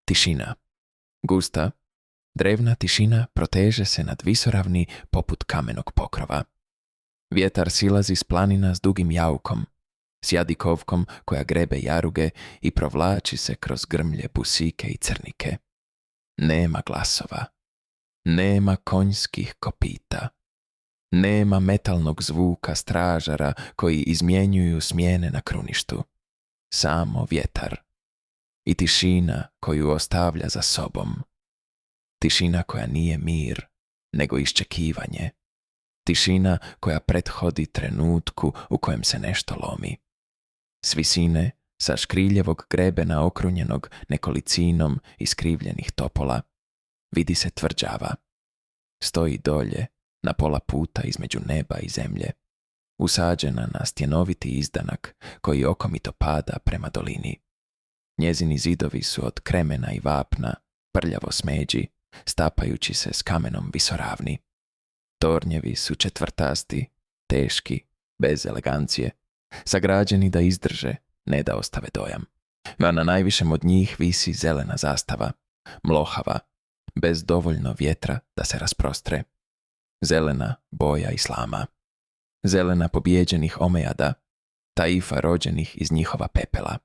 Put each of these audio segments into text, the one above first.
Tišina. Gusta, drevna tišina proteže se nad visoravni poput kamenog pokrova. Vjetar silazi s planina s dugim jaukom, s jadikovkom koja grebe jaruge i provlači se kroz grmlje busike i crnike. Nema glasova. Nema konjskih kopita. Nema metalnog zvuka stražara koji izmjenjuju smjene na kruništu. Samo vjetar. I tišina koju ostavlja za sobom. Tišina koja nije mir, nego iščekivanje. Tišina koja prethodi trenutku u kojem se nešto lomi. S visine, sa škriljevog grebena okrunjenog nekolicinom iskrivljenih topola, vidi se tvrđava. Stoji dolje, na pola puta između neba i zemlje, usađena na stjenoviti izdanak koji okomito pada prema dolini. Njezini zidovi su od kremena i vapna, prljavo smeđi, stapajući se s kamenom visoravni. Tornjevi su četvrtasti, teški, bez elegancije, sagrađeni da izdrže, ne da ostave dojam. A na najvišem od njih visi zelena zastava, mlohava, bez dovoljno vjetra da se rasprostre. Zelena boja islama. Zelena pobijeđenih Omejada, taifa rođenih iz njihova pepela.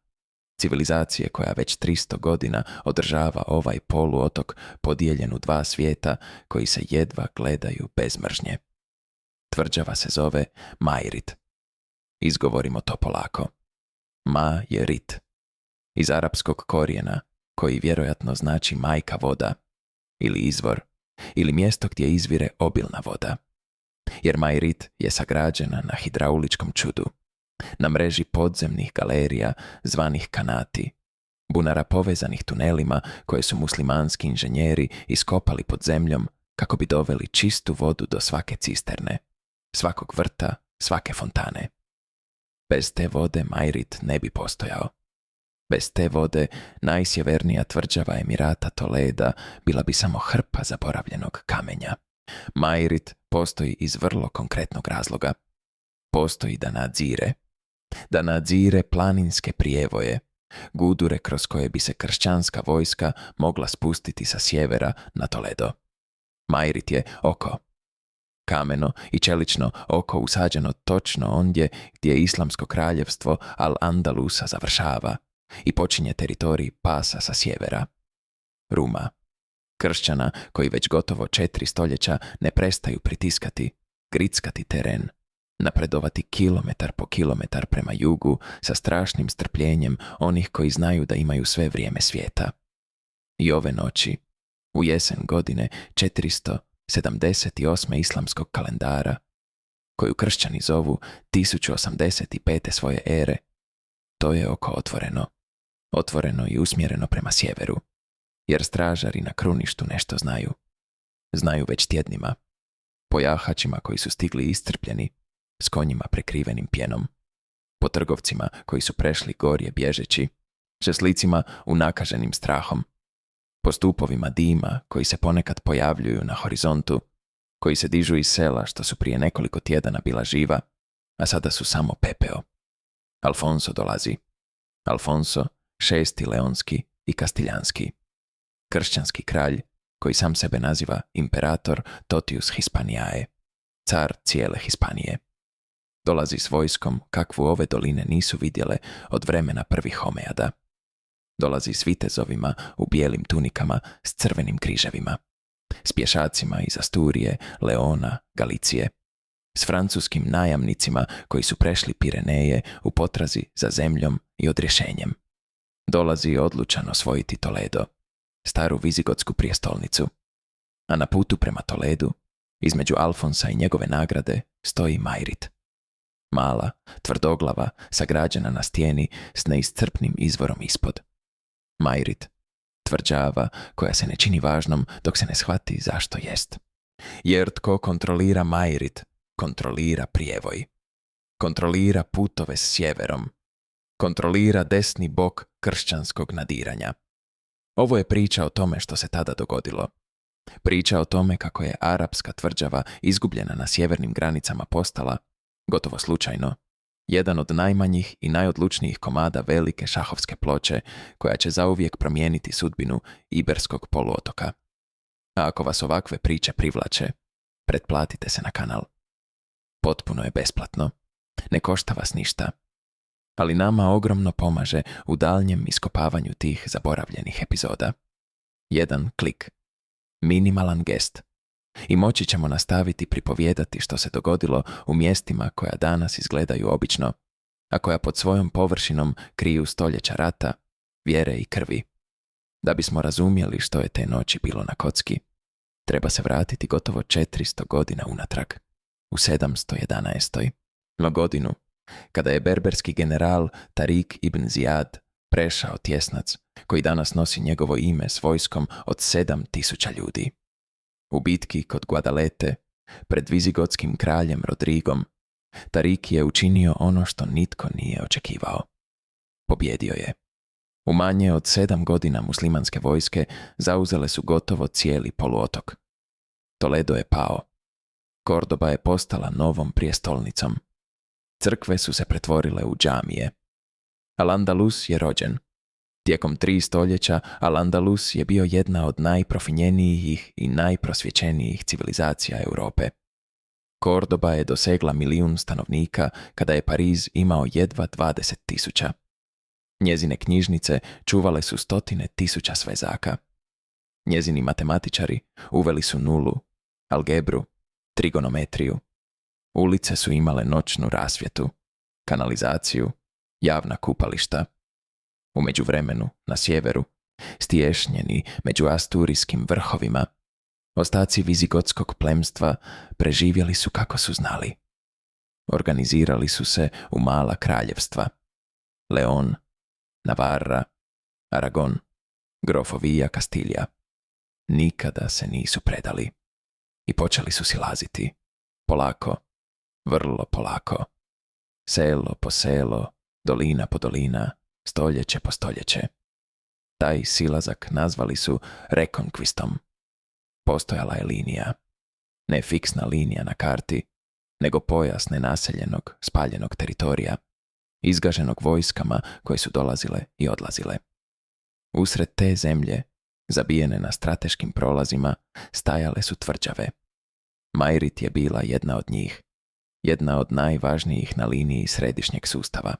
Civilizacije koja već 300 godina održava ovaj poluotok podijeljen u dva svijeta koji se jedva gledaju bez mržnje. Tvrđava se zove Majrit. Izgovorimo to polako. Ma je rit. Iz arapskog korijena, koji vjerojatno znači majka voda, ili izvor, ili mjesto gdje izvire obilna voda. Jer Majrit je sagrađena na hidrauličkom čudu, na mreži podzemnih galerija zvanih kanati, bunara povezanih tunelima koje su muslimanski inženjeri iskopali pod zemljom kako bi doveli čistu vodu do svake cisterne, svakog vrta, svake fontane. Bez te vode Majrit ne bi postojao. Bez te vode najsjevernija tvrđava Emirata Toleda bila bi samo hrpa zaboravljenog kamenja. Majrit postoji iz vrlo konkretnog razloga. Postoji da nadzire planinske prijevoje, gudure kroz koje bi se kršćanska vojska mogla spustiti sa sjevera na Toledo. Majrit je oko. Kameno i čelično oko usađeno točno ondje gdje islamsko kraljevstvo Al-Andalusa završava i počinje teritorij Pasa sa sjevera. Ruma. Kršćana koji već gotovo 4 stoljeća ne prestaju pritiskati, grickati teren, napredovati kilometar po kilometar prema jugu sa strašnim strpljenjem onih koji znaju da imaju sve vrijeme svijeta. I ove noći, u jesen godine 478. islamskog kalendara, koju kršćani zovu 1085. svoje ere, to je oko otvoreno. Otvoreno i usmjereno prema sjeveru, jer stražari na kruništu nešto znaju. Znaju već tjednima. Po jahačima koji su stigli iscrpljeni, s konjima prekrivenim pjenom, po trgovcima koji su prešli gorje bježeći, šeslicima unakaženim strahom, po stupovima dima koji se ponekad pojavljuju na horizontu, koji se dižu iz sela što su prije nekoliko tjedana bila živa, a sada su samo pepeo. Alfonso dolazi. Alfonso, šesti leonski i kastiljanski. Kršćanski kralj koji sam sebe naziva imperator Totius Hispaniae, car cijele Hispanije. Dolazi s vojskom kakvu ove doline nisu vidjele od vremena prvih Omejada. Dolazi s vitezovima u bijelim tunikama s crvenim križevima, s pješacima iz Asturije, Leona, Galicije, s francuskim najamnicima koji su prešli Pireneje u potrazi za zemljom i odrješenjem. Dolazi odlučan osvojiti Toledo, staru vizigotsku prijestolnicu, a na putu prema Toledu, između Alfonsa i njegove nagrade, stoji Majrit. Mala, tvrdoglava, sagrađena na stijeni s neiscrpnim izvorom ispod. Majrit, tvrđava koja se ne čini važnom dok se ne shvati zašto jest. Jer tko kontrolira Majrit, kontrolira prijevoj. Kontrolira putove s sjeverom. Kontrolira desni bok kršćanskog nadiranja. Ovo je priča o tome što se tada dogodilo. Priča o tome kako je arapska tvrđava izgubljena na sjevernim granicama postala, gotovo slučajno, Jedan od najmanjih i najodlučnijih komada velike šahovske ploče koja će zauvijek promijeniti sudbinu Iberskog poluotoka. A ako vas ovakve priče privlače, pretplatite se na kanal. Potpuno je besplatno. Ne košta vas ništa. Ali nama ogromno pomaže u daljnjem iskopavanju tih zaboravljenih epizoda. Jedan klik. Minimalan gest. I moći ćemo nastaviti pripovijedati što se dogodilo u mjestima koja danas izgledaju obično, a koja pod svojom površinom kriju stoljeća rata, vjere i krvi. Da bismo razumjeli što je te noći bilo na kocki, treba se vratiti gotovo 400 godina unatrag, u 711. godinu, kada je berberski general Tarik ibn Zijad prešao tjesnac koji danas nosi njegovo ime s vojskom od 7000 ljudi. U bitki kod Guadalete, pred vizigotskim kraljem Rodrigom, Tarik je učinio ono što nitko nije očekivao. Pobjedio je. U manje od 7 godina muslimanske vojske zauzele su gotovo cijeli poluotok. Toledo je pao. Kordoba je postala novom prijestolnicom. Crkve su se pretvorile u džamije. Al-Andalus je rođen. Tijekom 3 stoljeća Al-Andalus je bio jedna od najprofinjenijih i najprosvjećenijih civilizacija Europe. Kordoba je dosegla 1 milijun stanovnika kada je Pariz imao jedva 20.000. Njezine knjižnice čuvale su 100.000 svezaka. Njezini matematičari uveli su nulu, algebru, trigonometriju. Ulice su imale noćnu rasvjetu, kanalizaciju, javna kupališta. U međuvremenu, na sjeveru, stiješnjeni među asturijskim vrhovima, ostaci vizigotskog plemstva preživjeli su kako su znali. Organizirali su se u mala kraljevstva. Leon, Navarra, Aragon, grofovija Kastilja. Nikada se nisu predali. I počeli su silaziti. Polako, vrlo polako. Selo po selo, dolina po dolina, stoljeće po stoljeće. Taj silazak nazvali su rekonkvistom. Postojala je linija. Ne fiksna linija na karti, nego pojas nenaseljenog, spaljenog teritorija, izgaženog vojskama koje su dolazile i odlazile. Usred te zemlje, zabijene na strateškim prolazima, stajale su tvrđave. Majrit je bila jedna od njih, jedna od najvažnijih na liniji središnjeg sustava,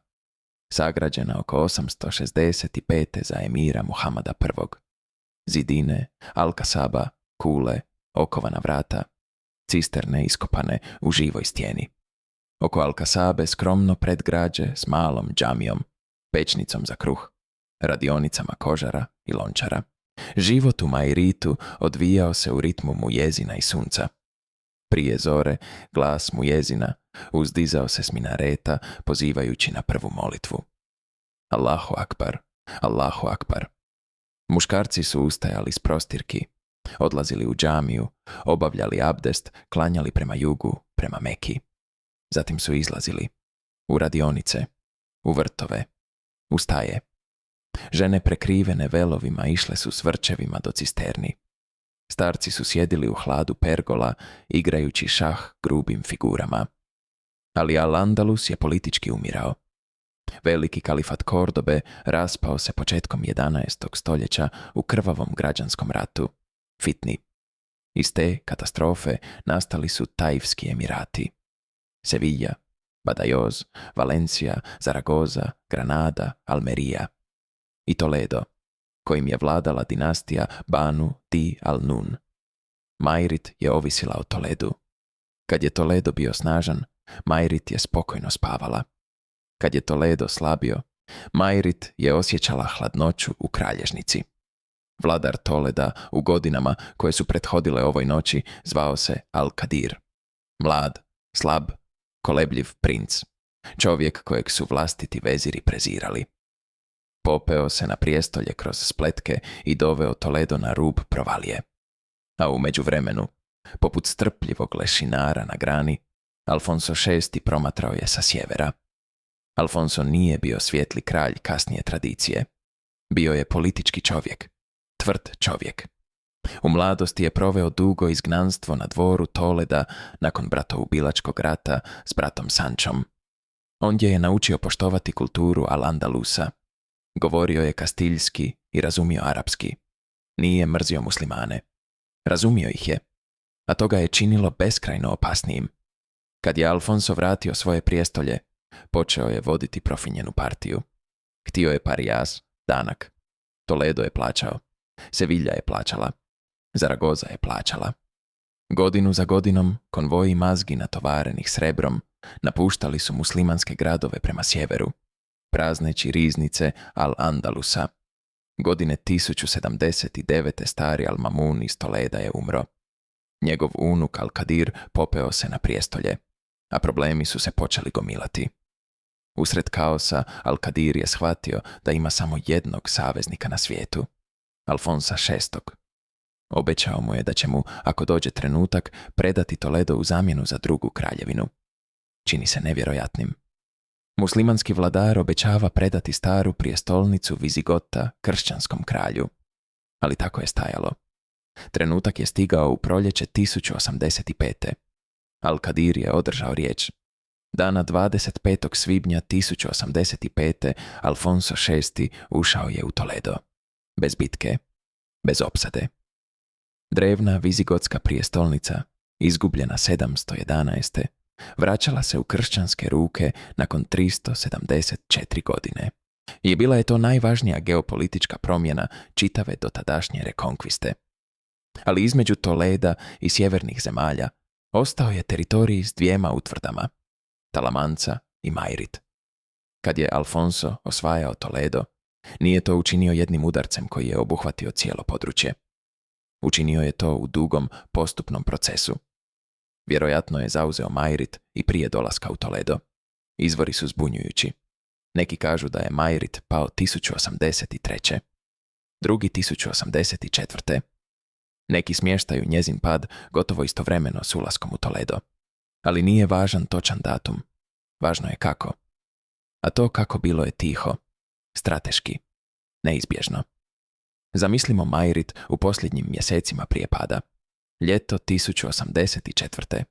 sagrađena oko 865. za emira Muhamada I. Zidine, Al-Kasaba, kule, okovana vrata, cisterne iskopane u živoj stijeni. Oko Al-Kasabe skromno predgrađe s malom džamijom, pečnicom za kruh, radionicama kožara i lončara. Život u Majritu odvijao se u ritmu mujezina i sunca. Prije zore, glas mujezina uzdizao se s minareta pozivajući na prvu molitvu. Allahu akbar, Allahu akbar. Muškarci su ustajali s prostirki, odlazili u džamiju, obavljali abdest, klanjali prema jugu, prema Meki. Zatim su izlazili u radionice, u vrtove, u staje. Žene prekrivene velovima išle su s vrčevima do cisterni. Starci su sjedili u hladu pergola, igrajući šah grubim figurama. Ali Al-Andalus je politički umirao. Veliki kalifat Kordobe raspao se početkom 11. stoljeća u krvavom građanskom ratu, fitni. Iz te katastrofe nastali su Taifski emirati. Sevilla, Badajoz, Valencija, Zaragoza, Granada, Almerija i Toledo, kojim je vladala dinastija Banu di al-Nun. Majrit je ovisila o Toledu. Kad je Toledo bio snažan, Majrit je spokojno spavala. Kad je Toledo slabio, Majrit je osjećala hladnoću u kralježnici. Vladar Toleda u godinama koje su prethodile ovoj noći zvao se Al-Kadir. Mlad, slab, kolebljiv princ. Čovjek kojeg su vlastiti veziri prezirali. Popeo se na prijestolje kroz spletke i doveo Toledo na rub provalije. A u međuvremenu, poput strpljivog lešinara na grani, Alfonso VI promatrao je sa sjevera. Alfonso nije bio svijetli kralj kasnije tradicije. Bio je politički čovjek, tvrd čovjek. U mladosti je proveo dugo izgnanstvo na dvoru Toleda nakon bratoubilačkog rata s bratom Sančom. Ondje je naučio poštovati kulturu Al-Andalusa. Govorio je kastiljski i razumio arapski. Nije mrzio muslimane. Razumio ih je, a to ga je činilo beskrajno opasnijim. Kad je Alfonso vratio svoje prijestolje, počeo je voditi profinjenu partiju. Htio je Parijas, danak. Toledo je plaćao. Sevilla je plaćala. Zaragoza je plaćala. Godinu za godinom konvoji mazgi natovarenih srebrom napuštali su muslimanske gradove prema sjeveru, prazneći riznice Al-Andalusa. Godine 1079. stari Al-Mamun iz Toleda je umro. Njegov unuk Al-Kadir popeo se na prijestolje, a problemi su se počeli gomilati. Usred kaosa Al-Kadir je shvatio da ima samo jednog saveznika na svijetu, Alfonsa VI. Obećao mu je da će mu, ako dođe trenutak, predati Toledo u zamjenu za drugu kraljevinu. Čini se nevjerojatnim. Muslimanski vladar obećava predati staru prijestolnicu Vizigota kršćanskom kralju. Ali tako je stajalo. Trenutak je stigao u proljeće 1085. Al-Kadir je održao riječ. Dana 25. svibnja 1085. Alfonso VI. Ušao je u Toledo. Bez bitke, bez opsade. Drevna vizigotska prijestolnica, izgubljena 711. vraćala se u kršćanske ruke nakon 374 godine. I bila je to najvažnija geopolitička promjena čitave dotadašnje rekonkviste. Ali između Toleda i sjevernih zemalja ostao je teritorij s dvijema utvrdama, Talamanca i Majrit. Kad je Alfonso osvajao Toledo, nije to učinio jednim udarcem koji je obuhvatio cijelo područje. Učinio je to u dugom, postupnom procesu. Vjerojatno je zauzeo Majrit i prije dolaska u Toledo. Izvori su zbunjujući. Neki kažu da je Majrit pao 1083. Drugi 1084. Neki smještaju njezin pad gotovo istovremeno s ulaskom u Toledo. Ali nije važan točan datum. Važno je kako. A to kako bilo je tiho, strateški, neizbježno. Zamislimo Majrit u posljednjim mjesecima prije pada. Ljeto 1084.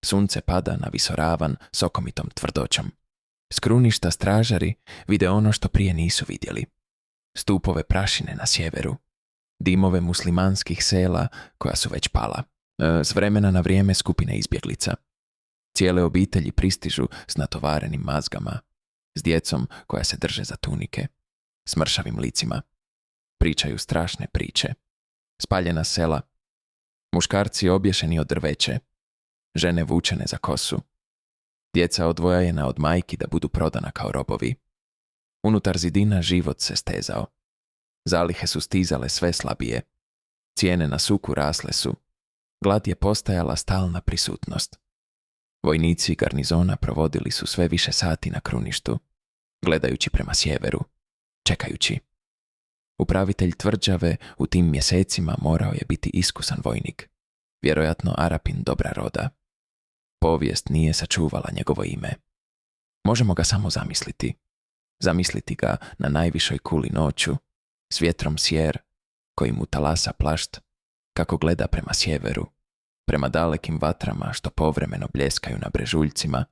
Sunce pada na visoravan sokomitom tvrdoćom. S kruništa stražari vide ono što prije nisu vidjeli. Stupove prašine na sjeveru. Dimove muslimanskih sela koja su već pala. S vremena na vrijeme skupine izbjeglica. Cijele obitelji pristižu s natovarenim mazgama, s djecom koja se drže za tunike, s mršavim licima. Pričaju strašne priče. Spaljena sela. Muškarci obješeni od drveće. Žene vučene za kosu. Djeca odvojena od majki da budu prodana kao robovi. Unutar zidina život se stezao. Zalihe su stizale sve slabije. Cijene na suku rasle su. Glad je postajala stalna prisutnost. Vojnici garnizona provodili su sve više sati na kruništu, gledajući prema sjeveru, čekajući. Upravitelj tvrđave u tim mjesecima morao je biti iskusan vojnik, vjerojatno Arapin dobra roda. Povijest nije sačuvala njegovo ime. Možemo ga samo zamisliti. Zamisliti ga na najvišoj kuli noću, s vjetrom sjer, koji mu talasa plašt, kako gleda prema sjeveru, prema dalekim vatrama što povremeno bljeskaju na brežuljcima,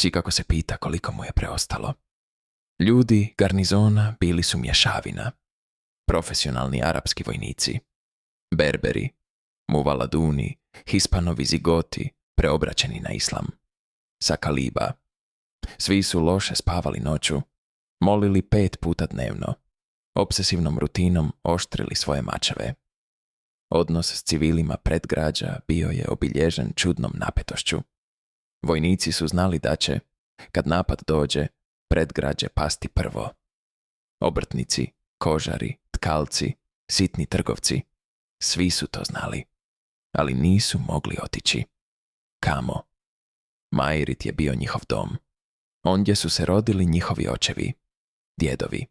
i kako se pita koliko mu je preostalo. Ljudi garnizona bili su mješavina, profesionalni arapski vojnici, Berberi, Muvaladuni, Hispano-Vizigoti preobraćeni na islam, Sakaliba. Svi su loše spavali noću, molili 5 puta dnevno, obsesivnom rutinom oštrili svoje mačeve. Odnos s civilima predgrađa bio je obilježen čudnom napetošću. Vojnici su znali da će, kad napad dođe, predgrađe pasti prvo. Obrtnici, kožari, tkalci, sitni trgovci, svi su to znali, ali nisu mogli otići. Kamo? Majrit je bio njihov dom. Ondje su se rodili njihovi očevi, djedovi.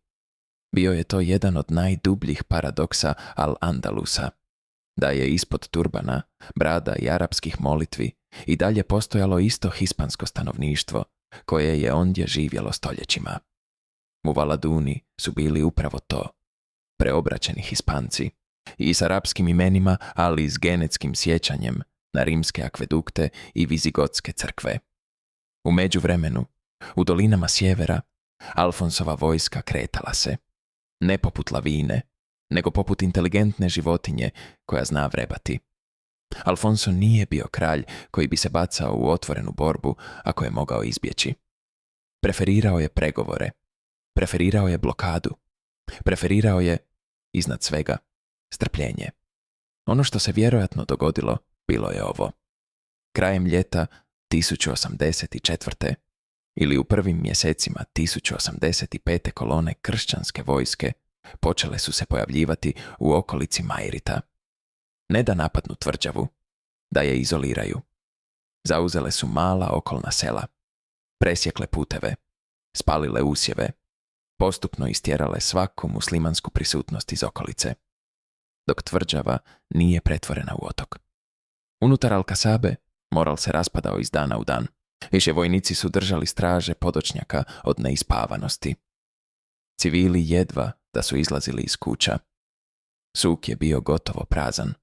Bio je to jedan od najdubljih paradoksa Al-Andalusa, da je ispod turbana, brada i arapskih molitvi i dalje postojalo isto hispansko stanovništvo koje je ondje živjelo stoljećima. Muvaladuni su bili upravo to, preobraćeni Hispanci, i s arapskim imenima, ali i s genetskim sjećanjem na rimske akvedukte i vizigotske crkve. U međuvremenu, U dolinama sjevera Alfonsova vojska kretala se, ne poput lavine, nego poput inteligentne životinje koja zna vrebati. Alfonso nije bio kralj koji bi se bacao u otvorenu borbu ako je mogao izbjeći. Preferirao je pregovore, preferirao je blokadu, preferirao je, iznad svega, strpljenje. Ono što se vjerojatno dogodilo bilo je ovo. Krajem ljeta 1084. ili u prvim mjesecima 1085. kolone kršćanske vojske počele su se pojavljivati u okolici Majrita. Ne da napadnu tvrđavu, da je izoliraju. Zauzele su mala okolna sela, presjekle puteve, spalile usjeve, postupno istjerale svaku muslimansku prisutnost iz okolice, dok tvrđava nije pretvorena u otok. Unutar Alkasabe moral se raspadao iz dana u dan. Više vojnici su držali straže podočnjaka od neispavanosti. Civili jedva da su izlazili iz kuća. Suk je bio gotovo prazan.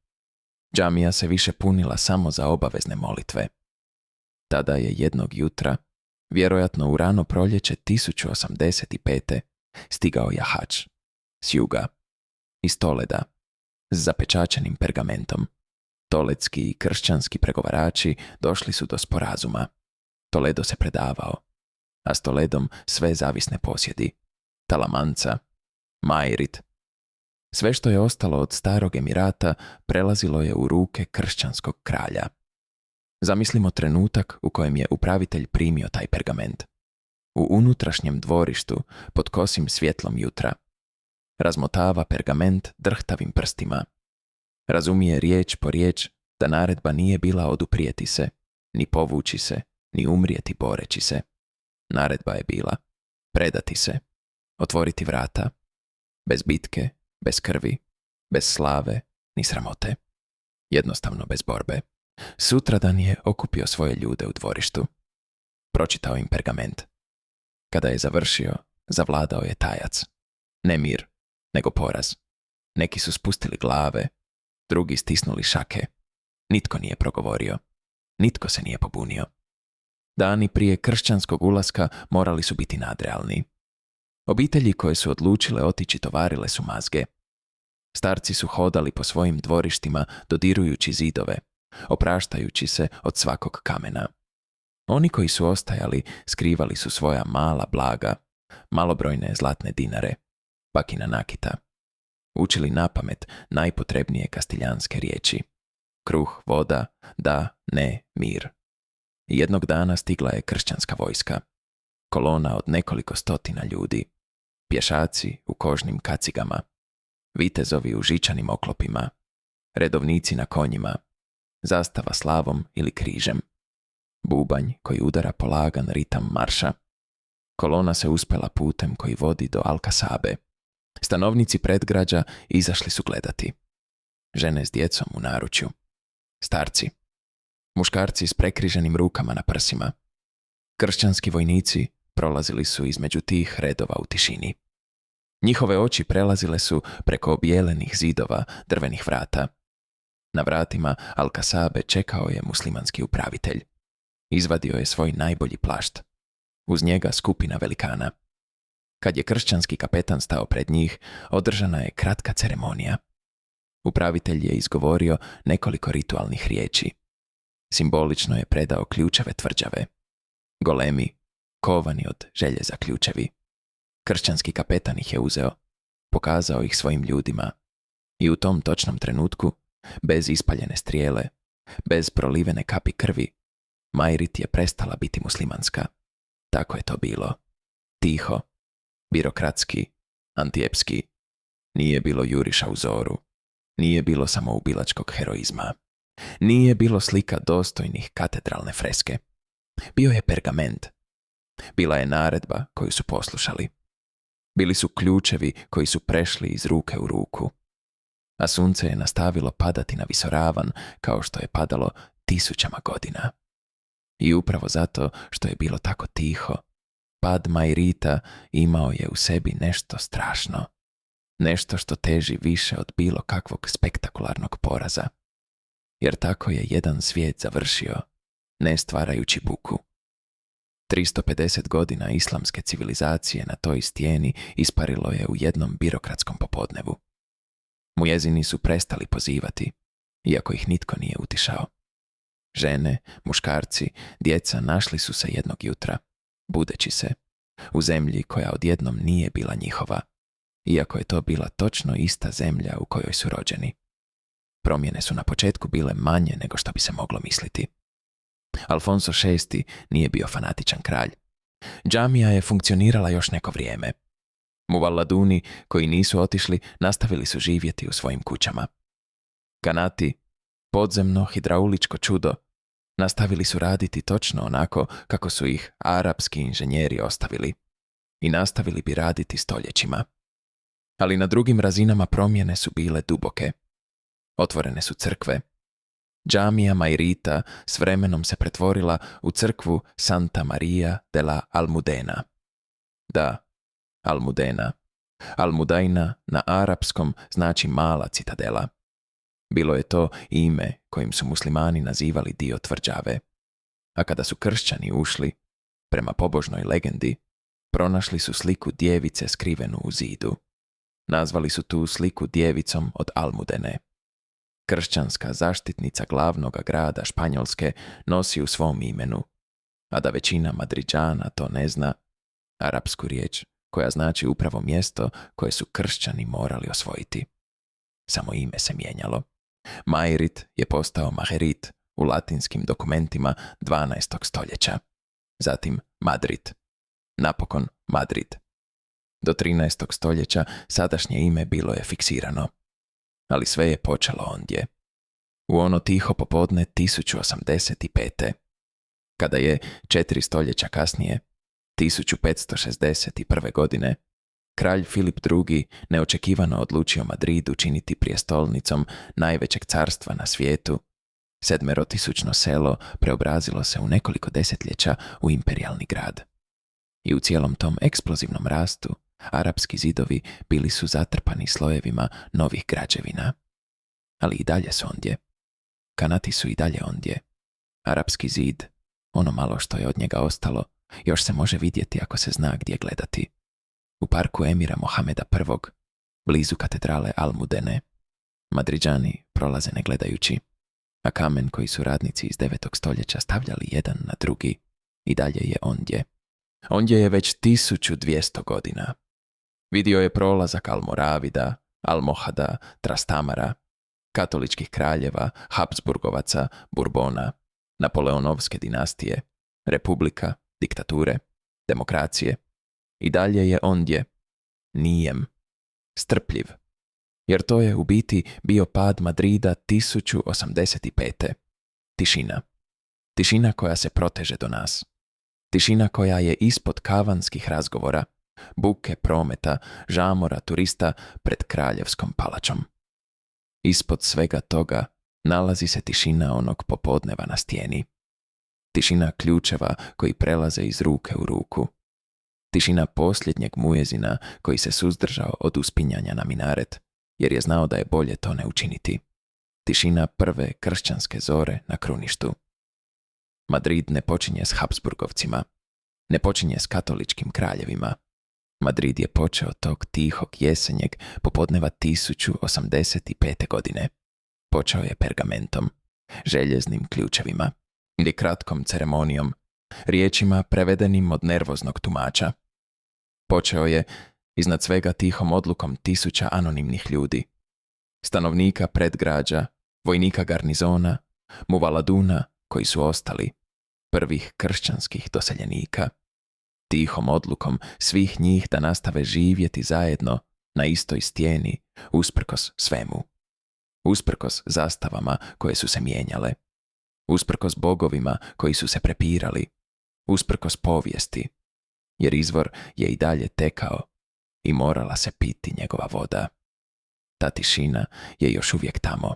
Džamija se više punila samo za obavezne molitve. Tada je jednog jutra, vjerojatno u rano proljeće 1085. stigao jahač s juga, iz Toleda, s zapečaćenim pergamentom. Toledski i kršćanski pregovarači došli su do sporazuma. Toledo se predavao, a s Toledom sve zavisne posjedi. Talamanca, Majrit. Sve što je ostalo od starog emirata prelazilo je u ruke kršćanskog kralja. Zamislimo trenutak u kojem je upravitelj primio taj pergament. U unutrašnjem dvorištu, pod kosim svjetlom jutra. Razmotava pergament drhtavim prstima. Razumije riječ po riječ da naredba nije bila oduprijeti se, ni povući se, ni umrijeti boreći se. Naredba je bila predati se, otvoriti vrata, bez bitke, bez krvi, bez slave, ni sramote. Jednostavno bez borbe. Sutradan je okupio svoje ljude u dvorištu. Pročitao im pergament. Kada je završio, zavladao je tajac. Ne mir, nego poraz. Neki su spustili glave, drugi stisnuli šake. Nitko nije progovorio. Nitko se nije pobunio. Dani prije kršćanskog ulaska morali su biti nadrealni. Obitelji koje su odlučile otići tovarile su mazge. Starci su hodali po svojim dvorištima dodirujući zidove, opraštajući se od svakog kamena. Oni koji su ostajali skrivali su svoja mala blaga, malobrojne zlatne dinare, bakina nakita. Učili napamet najpotrebnije kastiljanske riječi. Kruh, voda, da, ne, mir. Jednog dana stigla je kršćanska vojska. Kolona od nekoliko stotina ljudi. Pješaci u kožnim kacigama. Vitezovi u žičanim oklopima. Redovnici na konjima. Zastava s lavom ili križem. Bubanj koji udara polagan ritam marša. Kolona se uspela putem koji vodi do Alkasabe. Stanovnici predgrađa izašli su gledati. Žene s djecom u naručju. Starci. Muškarci s prekriženim rukama na prsima. Kršćanski vojnici prolazili su između tih redova u tišini. Njihove oči prelazile su preko objelenih zidova drvenih vrata. Na vratima Alkasabe čekao je muslimanski upravitelj. Izvadio je svoj najbolji plašt. Uz njega skupina velikana. Kad je kršćanski kapetan stao pred njih, održana je kratka ceremonija. Upravitelj je izgovorio nekoliko ritualnih riječi. Simbolično je predao ključeve tvrđave. Golemi, kovani od željeza ključevi. Kršćanski kapetan ih je uzeo, pokazao ih svojim ljudima. I u tom točnom trenutku, bez ispaljene strijele, bez prolivene kapi krvi, Majrit je prestala biti muslimanska. Tako je to bilo. Tiho, birokratski, antijepski. Nije bilo juriša u zoru. Nije bilo samoubilačkog heroizma. Nije bilo slika dostojnih katedralne freske. Bio je pergament. Bila je naredba koju su poslušali. Bili su ključevi koji su prešli iz ruke u ruku. A sunce je nastavilo padati na visoravan kao što je padalo tisućama godina. I upravo zato što je bilo tako tiho, pad Majrita imao je u sebi nešto strašno. Nešto što teži više od bilo kakvog spektakularnog poraza. Jer tako je jedan svijet završio, ne stvarajući buku, 350 godina islamske civilizacije na toj stijeni isparilo je u jednom birokratskom popodnevu. Mujezini su prestali pozivati, iako ih nitko nije utišao. Žene, muškarci, djeca našli su se jednog jutra, budeći se, u zemlji koja odjednom nije bila njihova, iako je to bila točno ista zemlja u kojoj su rođeni. Promjene su na početku bile manje nego što bi se moglo misliti. Alfonso VI nije bio fanatičan kralj. Džamija je funkcionirala još neko vrijeme. Muvalladuni koji nisu otišli nastavili su živjeti u svojim kućama. Kanati, podzemno hidrauličko čudo, nastavili su raditi točno onako kako su ih arapski inženjeri ostavili i nastavili bi raditi stoljećima. Ali na drugim razinama promjene su bile duboke. Otvorene su crkve. Džamija Majrita s vremenom se pretvorila u crkvu Santa Maria de la Almudena. Da, Almudena. Almudaina na arapskom znači mala citadela. Bilo je to ime kojim su muslimani nazivali dio tvrđave. A kada su kršćani ušli, prema pobožnoj legendi, pronašli su sliku djevice skrivenu u zidu. Nazvali su tu sliku djevicom od Almudene. Kršćanska zaštitnica glavnog grada Španjolske nosi u svom imenu, a da većina Madriđana to ne zna, arapsku riječ koja znači upravo mjesto koje su kršćani morali osvojiti. Samo ime se mijenjalo. Majrit je postao Maherit u latinskim dokumentima 12. stoljeća. Zatim Madrid. Napokon Madrid. Do 13. stoljeća sadašnje ime bilo je fiksirano. Ali sve je počelo ondje. U ono tiho popodne 1085. Kada je 4 stoljeća kasnije, 1561. godine, kralj Filip II. Neočekivano odlučio Madrid učiniti prijestolnicom najvećeg carstva na svijetu. 7-tisućno selo preobrazilo se u nekoliko desetljeća u imperijalni grad. I u cijelom tom eksplozivnom rastu arapski zidovi bili su zatrpani slojevima novih građevina. Ali i dalje su ondje. Kanati su i dalje ondje. Arapski zid, ono malo što je od njega ostalo, još se može vidjeti ako se zna gdje gledati. U parku emira Mohameda I, blizu katedrale Almudene. Madriđani prolaze ne gledajući, a kamen koji su radnici iz 9. stoljeća stavljali jedan na drugi i dalje je ondje. Ondje je već 1200 godina. Vidio je prolazak Almoravida, Almohada, Trastamara, katoličkih kraljeva, Habsburgovaca, Burbona, Napoleonovske dinastije, republika, diktature, demokracije. I dalje je ondje, nijem, strpljiv, jer to je u biti bio pad Madrida 1085. Tišina. Tišina koja se proteže do nas. Tišina koja je ispod kavanskih razgovora, buke prometa, žamora turista pred kraljevskom palačom. Ispod svega toga nalazi se tišina onog popodneva na stijeni. Tišina ključeva koji prelaze iz ruke u ruku. Tišina posljednjeg mujezina koji se suzdržao od uspinjanja na minaret, jer je znao da je bolje to ne učiniti. Tišina prve kršćanske zore na kruništu. Madrid ne počinje s Habsburgovcima, ne počinje s katoličkim kraljevima. Madrid je počeo tog tihog jesenjeg popodneva 1085. godine. Počeo je pergamentom, željeznim ključevima ili kratkom ceremonijom, riječima prevedenim od nervoznog tumača. Počeo je iznad svega tihom odlukom 1000 anonimnih ljudi, stanovnika predgrađa, vojnika garnizona, muvaladuna koji su ostali, prvih kršćanskih doseljenika. Tihom odlukom svih njih da nastave živjeti zajedno na istoj stijeni, usprkos svemu. Usprkos zastavama koje su se mijenjale. Usprkos bogovima koji su se prepirali. Usprkos povijesti. Jer izvor je i dalje tekao i morala se piti njegova voda. Ta tišina je još uvijek tamo.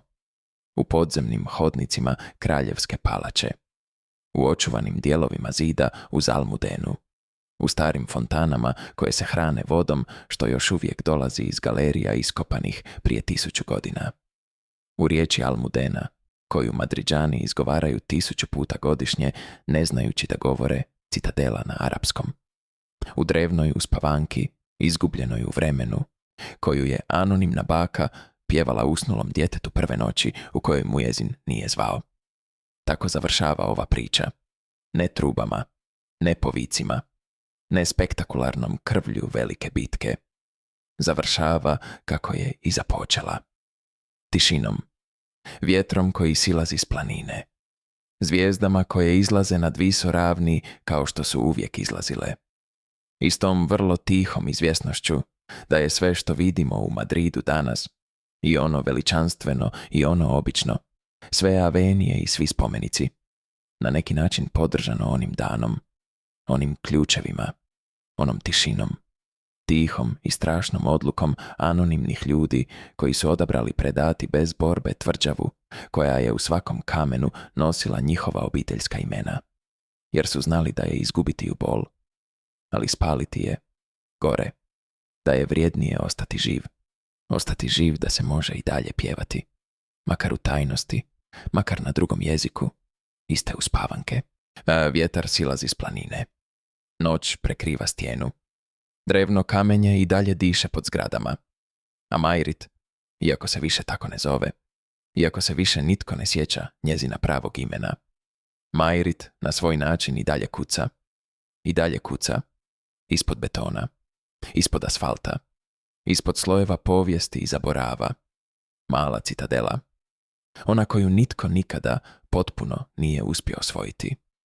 U podzemnim hodnicima kraljevske palače. U očuvanim dijelovima zida uz Almudenu. U starim fontanama koje se hrane vodom što još uvijek dolazi iz galerija iskopanih prije 1000 godina. U riječi Almudena, koju Madriđani izgovaraju 1000 puta godišnje, ne znajući da govore citadela na arapskom. U drevnoj uspavanki, izgubljenoj u vremenu, koju je anonimna baka pjevala usnulom djetetu prve noći u kojoj Mujezin nije zvao. Tako završava ova priča. Ne trubama, ne povicima, ne spektakularnom krvlju velike bitke. Završava kako je i započela. Tišinom, vjetrom koji silazi s planine, zvijezdama koje izlaze nad visoravni kao što su uvijek izlazile. I s tom vrlo tihom izvjesnošću da je sve što vidimo u Madridu danas, i ono veličanstveno i ono obično, sve avenije i svi spomenici, na neki način podržano onim danom, onim ključevima, onom tišinom, tihom i strašnom odlukom anonimnih ljudi koji su odabrali predati bez borbe tvrđavu koja je u svakom kamenu nosila njihova obiteljska imena, jer su znali da je izgubiti u bol, ali spaliti je gore, da je vrijednije ostati živ da se može i dalje pjevati, makar u tajnosti, makar na drugom jeziku, iste uspavanke. Vjetar silazi s planine. Noć prekriva stijenu. Drevno kamenje i dalje diše pod zgradama. A Majrit, iako se više tako ne zove, iako se više nitko ne sjeća njezina pravog imena, Majrit na svoj način i dalje kuca. I dalje kuca. Ispod betona. Ispod asfalta. Ispod slojeva povijesti i zaborava. Mala citadela. Ona koju nitko nikada potpuno nije uspio osvojiti.